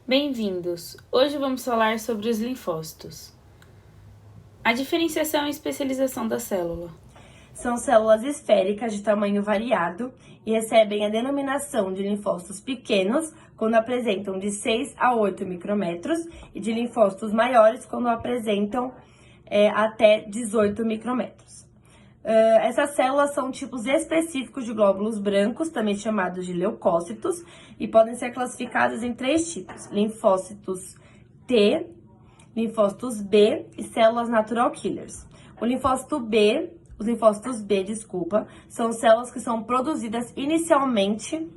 Bem-vindos! Hoje vamos falar sobre os linfócitos. A diferenciação e especialização da célula. São células esféricas de tamanho variado e recebem a denominação de linfócitos pequenos quando apresentam de 6 a 8 micrômetros e de linfócitos maiores quando apresentam até 18 micrômetros. Essas células são tipos específicos de glóbulos brancos, também chamados de leucócitos, e podem ser classificados em 3 tipos: linfócitos T, linfócitos B e células natural killers. Os linfócitos B, são células que são produzidas inicialmente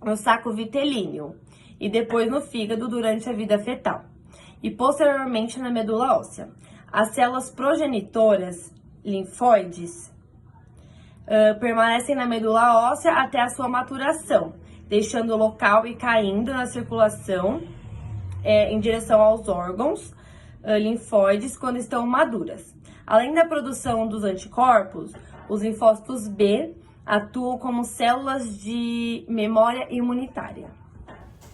no saco vitelíneo e depois no fígado durante a vida fetal e posteriormente na medula óssea. As células progenitoras linfóides permanecem na medula óssea até a sua maturação, deixando o local e caindo na circulação em direção aos órgãos linfóides quando estão maduras. Além da produção dos anticorpos, os linfócitos B atuam como células de memória imunitária.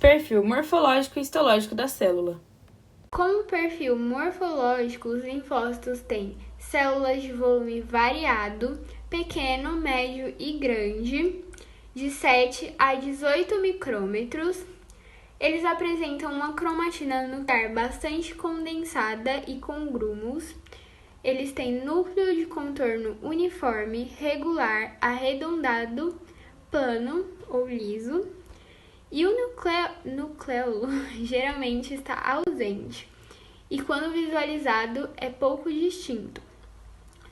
Perfil morfológico e histológico da célula. Como perfil morfológico, os linfócitos têm células de volume variado, pequeno, médio e grande, de 7 a 18 micrômetros. Eles apresentam uma cromatina nuclear bastante condensada e com grumos. Eles têm núcleo de contorno uniforme, regular, arredondado, plano ou liso. E o nucleolo geralmente está ausente e, quando visualizado, é pouco distinto.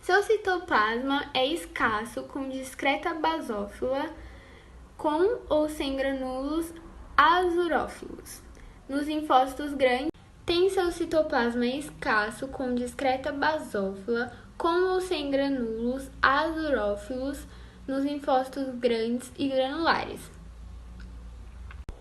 Seu citoplasma é escasso, com discreta basófila, com ou sem grânulos azurófilos. Nos linfócitos grandes, tem seu citoplasma escasso, com discreta basófila, com ou sem grânulos azurófilos. Nos linfócitos grandes e granulares.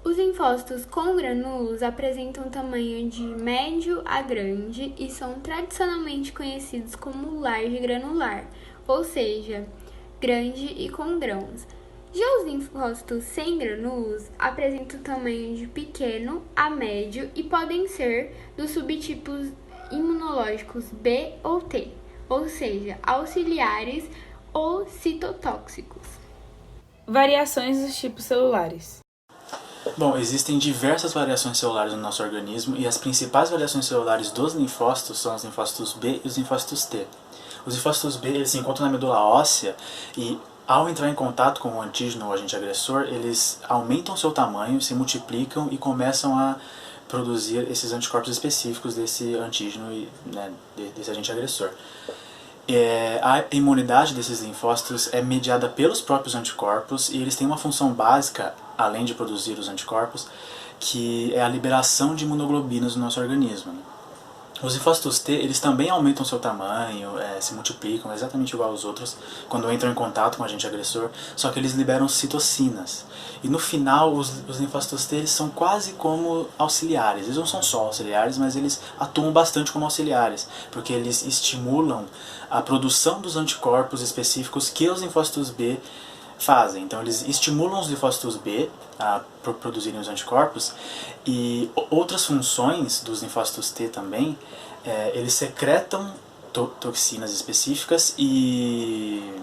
Os linfócitos com grânulos apresentam tamanho de médio a grande e são tradicionalmente conhecidos como large granular, ou seja, grande e com grãos. Já os linfócitos sem grânulos apresentam tamanho de pequeno a médio e podem ser dos subtipos imunológicos B ou T, ou seja, auxiliares ou citotóxicos. Variações dos tipos celulares. Bom, existem diversas variações celulares no nosso organismo e as principais variações celulares dos linfócitos são os linfócitos B e os linfócitos T. Os linfócitos B eles se encontram na medula óssea e, ao entrar em contato com o antígeno ou agente agressor, eles aumentam seu tamanho, se multiplicam e começam a produzir esses anticorpos específicos desse antígeno e desse agente agressor. A imunidade desses linfócitos é mediada pelos próprios anticorpos e eles têm uma função básica, além de produzir os anticorpos, que é a liberação de imunoglobinas no nosso organismo. Os linfócitos T, eles também aumentam seu tamanho, se multiplicam exatamente igual aos outros quando entram em contato com o agente agressor, só que eles liberam citocinas. E no final, os linfócitos T eles são quase como auxiliares. Eles não são só auxiliares, mas eles atuam bastante como auxiliares, porque eles estimulam a produção dos anticorpos específicos que os linfócitos B fazem. Então eles estimulam os linfócitos B a produzirem os anticorpos e outras funções dos linfócitos T também, eles secretam toxinas específicas e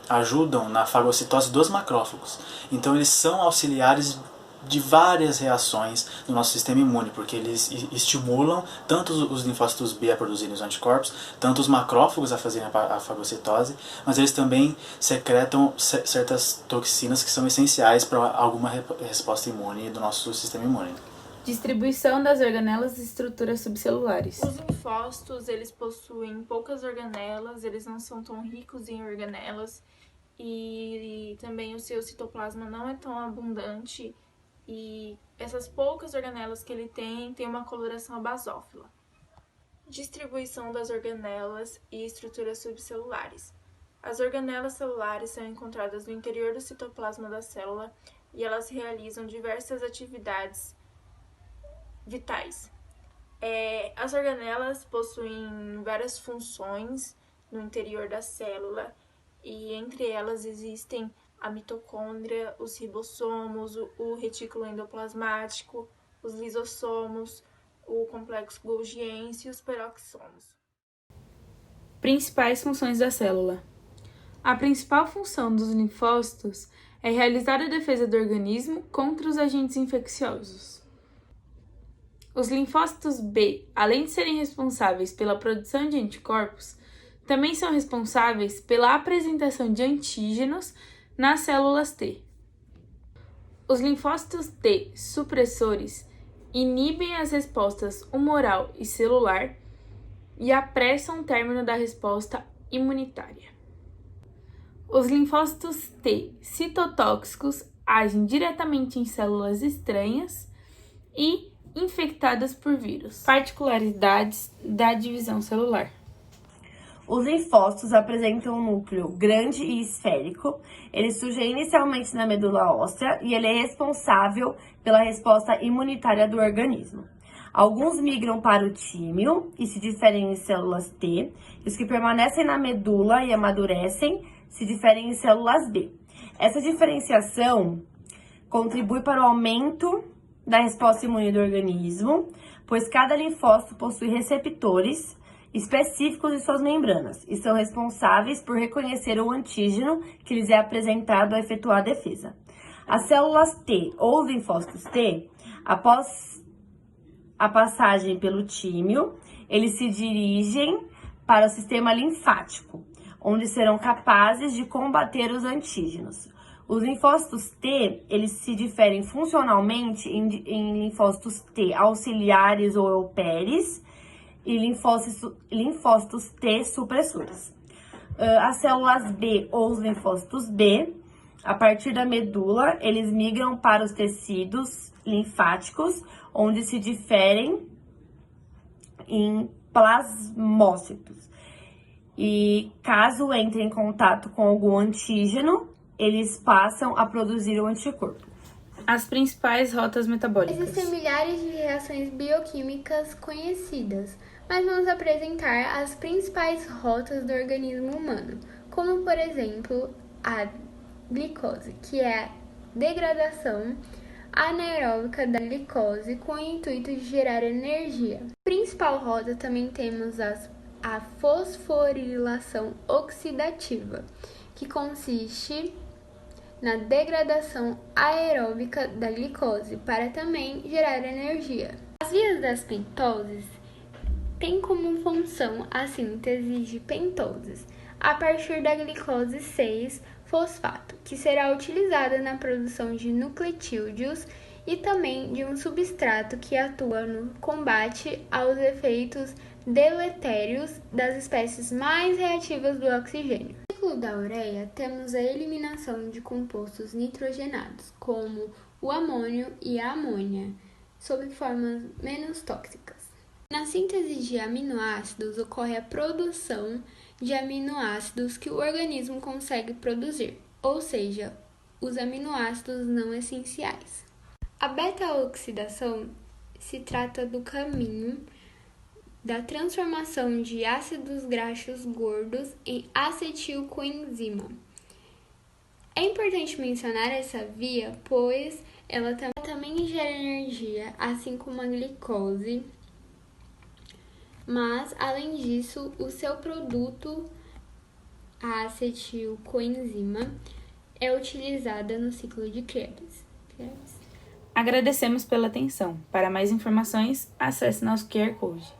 ajudam na fagocitose dos macrófagos. Então eles são auxiliares de várias reações no nosso sistema imune, porque eles estimulam tanto os linfócitos B a produzirem os anticorpos, tanto os macrófagos a fazerem a fagocitose, mas eles também secretam certas toxinas que são essenciais para alguma resposta imune do nosso sistema imune. Distribuição das organelas e estruturas subcelulares. Os linfócitos, eles possuem poucas organelas, eles não são tão ricos em organelas e também o seu citoplasma não é tão abundante. E essas poucas organelas que ele tem uma coloração basófila. Distribuição das organelas e estruturas subcelulares. As organelas celulares são encontradas no interior do citoplasma da célula e elas realizam diversas atividades vitais. As organelas possuem várias funções no interior da célula e entre elas existem a mitocôndria, os ribossomos, o retículo endoplasmático, os lisossomos, o complexo golgiense e os peroxissomos. Principais funções da célula. A principal função dos linfócitos é realizar a defesa do organismo contra os agentes infecciosos. Os linfócitos B, além de serem responsáveis pela produção de anticorpos, também são responsáveis pela apresentação de antígenos nas células T. Os linfócitos T supressores inibem as respostas humoral e celular e apressam o término da resposta imunitária. Os linfócitos T citotóxicos agem diretamente em células estranhas e infectadas por vírus. Particularidades da divisão celular. Os linfócitos apresentam um núcleo grande e esférico. Ele surge inicialmente na medula óssea e ele é responsável pela resposta imunitária do organismo. Alguns migram para o tímio e se diferem em células T, e os que permanecem na medula e amadurecem se diferem em células B. Essa diferenciação contribui para o aumento da resposta imune do organismo, pois cada linfócito possui receptores específicos em suas membranas e são responsáveis por reconhecer o antígeno que lhes é apresentado ao efetuar a defesa. As células T ou os linfócitos T, após a passagem pelo tímio, eles se dirigem para o sistema linfático, onde serão capazes de combater os antígenos. Os linfócitos T, eles se diferem funcionalmente em linfócitos T auxiliares ou euperes e linfócitos T supressores. As células B ou os linfócitos B, a partir da medula, eles migram para os tecidos linfáticos, onde se diferem em plasmócitos. E caso entrem em contato com algum antígeno, eles passam a produzir o anticorpo. As principais rotas metabólicas. Existem milhares de reações bioquímicas conhecidas, mas vamos apresentar as principais rotas do organismo humano, como por exemplo a glicose, que é a degradação anaeróbica da glicose com o intuito de gerar energia. Principal rota também temos a fosforilação oxidativa, que consiste na degradação aeróbica da glicose para também gerar energia. As vias das pentoses têm como função a síntese de pentoses a partir da glicose 6-fosfato, que será utilizada na produção de nucleotídeos e também de um substrato que atua no combate aos efeitos deletérios das espécies mais reativas do oxigênio. No ciclo da ureia, temos a eliminação de compostos nitrogenados, como o amônio e a amônia, sob formas menos tóxicas. Na síntese de aminoácidos, ocorre a produção de aminoácidos que o organismo consegue produzir, ou seja, os aminoácidos não essenciais. A beta-oxidação se trata do caminho da transformação de ácidos graxos gordos em acetilcoenzima. É importante mencionar essa via, pois ela também gera energia, assim como a glicose, mas, além disso, o seu produto, a acetilcoenzima, é utilizada no ciclo de Krebs. Agradecemos pela atenção. Para mais informações, acesse nosso QR Code.